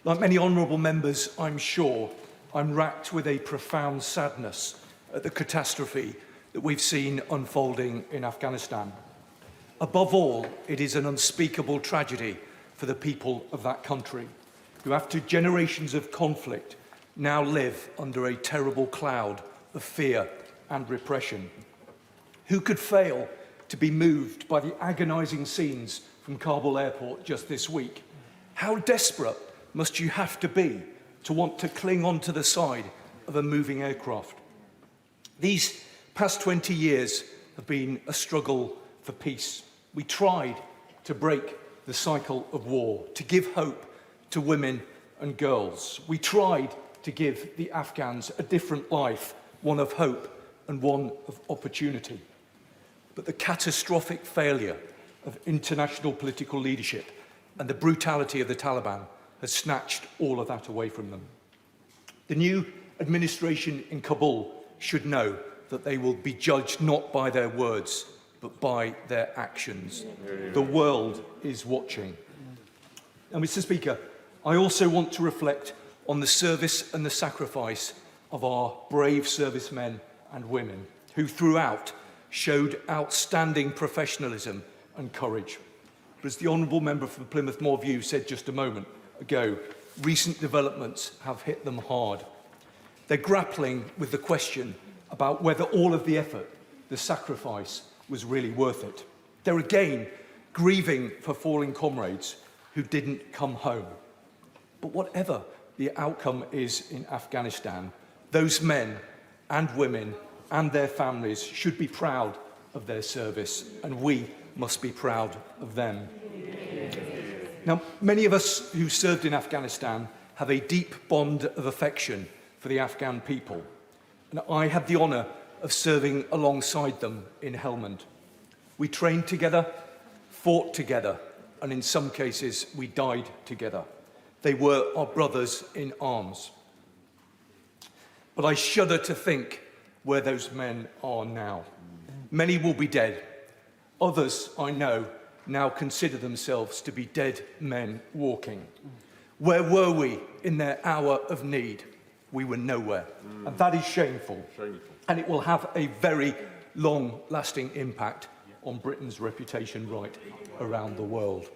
Like many honourable members, I'm sure, I'm racked with a profound sadness at the catastrophe that we've seen unfolding in Afghanistan. Above all, it is an unspeakable tragedy for the people of that country, who after generations of conflict now live under a terrible cloud of fear and repression. Who could fail to be moved by the agonising scenes from Kabul airport just this week? How desperate must you have to be to want to cling onto the side of a moving aircraft? These past 20 years have been a struggle for peace. We tried to break the cycle of war, to give hope to women and girls. We tried to give the Afghans a different life, one of hope and one of opportunity. But the catastrophic failure of international political leadership and the brutality of the Taliban has snatched all of that away from them. The new administration in Kabul should know that they will be judged not by their words, but by their actions. The world is watching. And Mr. Speaker, I also want to reflect on the service and the sacrifice of our brave servicemen and women who throughout showed outstanding professionalism and courage. But as the Honourable Member from Plymouth Moor View said just a moment ago, recent developments have hit them hard. They're grappling with the question about whether all of the effort, the sacrifice, was really worth it. They're again grieving for fallen comrades who didn't come home. But whatever the outcome is in Afghanistan, those men and women and their families should be proud of their service, and we must be proud of them. Now, many of us who served in Afghanistan have a deep bond of affection for the Afghan people, and I had the honour of serving alongside them in Helmand. We trained together, fought together, and in some cases we died together. They were our brothers in arms. But I shudder to think where those men are now. Many will be dead. Others, I know, now consider themselves to be dead men walking. Where were we in their hour of need? We were nowhere. And that is shameful. And it will have a very long-lasting impact on Britain's reputation right around the world.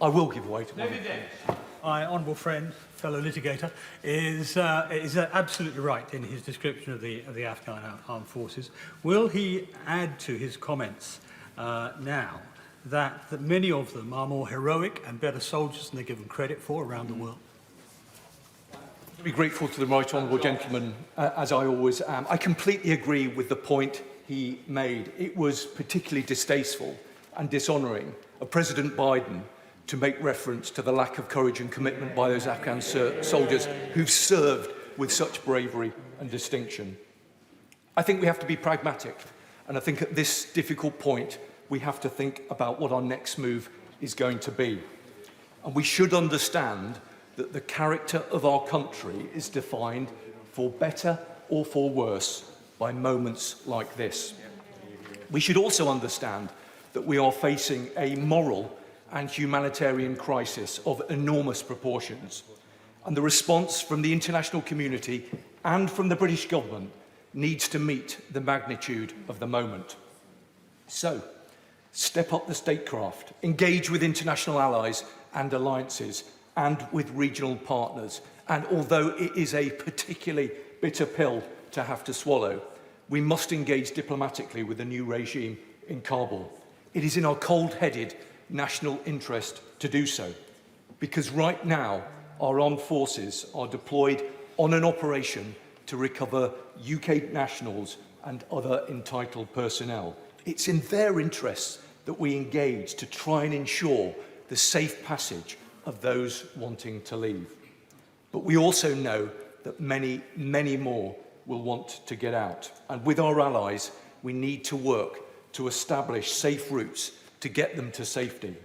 I will give way to one. My honourable friend, fellow litigator, is absolutely right in his description of the Afghan armed forces. Will he add to his comments now that many of them are more heroic and better soldiers than they're given credit for around the world? I'd be grateful to the right honourable gentleman, as I always am. I completely agree with the point he made. It was particularly distasteful and dishonouring of President Biden to make reference to the lack of courage and commitment by those Afghan soldiers who've served with such bravery and distinction. I think we have to be pragmatic, and I think at this difficult point we have to think about what our next move is going to be. And we should understand that the character of our country is defined, for better or for worse, by moments like this. We should also understand that we are facing a moral and humanitarian crisis of enormous proportions, and the response from the international community and from the British government needs to meet the magnitude of the moment. So, step up the statecraft, engage with international allies and alliances, and with regional partners. And although it is a particularly bitter pill to have to swallow, we must engage diplomatically with the new regime in Kabul. It is in our cold-headed national interest to do so, because right now our armed forces are deployed on an operation to recover UK nationals and other entitled personnel. It's in their interests that we engage to try and ensure the safe passage of those wanting to leave. But we also know that many, many more will want to get out. And with our allies, we need to work to establish safe routes to get them to safety.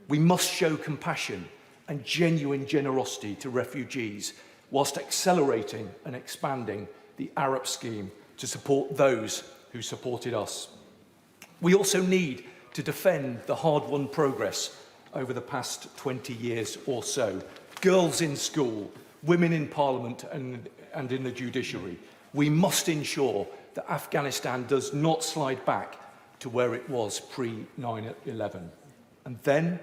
We must show compassion and genuine generosity to refugees, whilst accelerating and expanding the Arab scheme to support those who supported us. We also need to defend the hard-won progress over the past 20 years or so, girls in school, women in Parliament and in the judiciary. We must ensure that Afghanistan does not slide back to where it was pre-9/11. And then,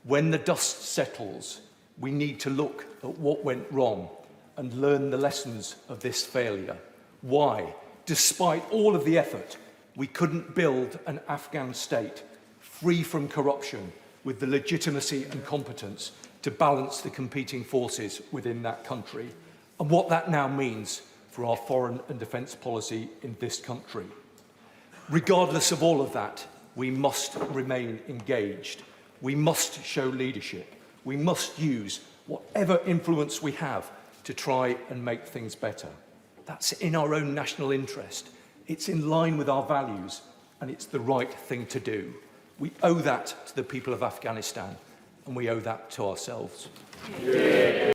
when the dust settles, we need to look at what went wrong and learn the lessons of this failure. Why, despite all of the effort, we couldn't build an Afghan state free from corruption with the legitimacy and competence to balance the competing forces within that country, and what that now means for our foreign and defence policy in this country. Regardless of all of that, we must remain engaged. We must show leadership. We must use whatever influence we have to try and make things better. That's in our own national interest. It's in line with our values, and it's the right thing to do. We owe that to the people of Afghanistan, and we owe that to ourselves. Yeah.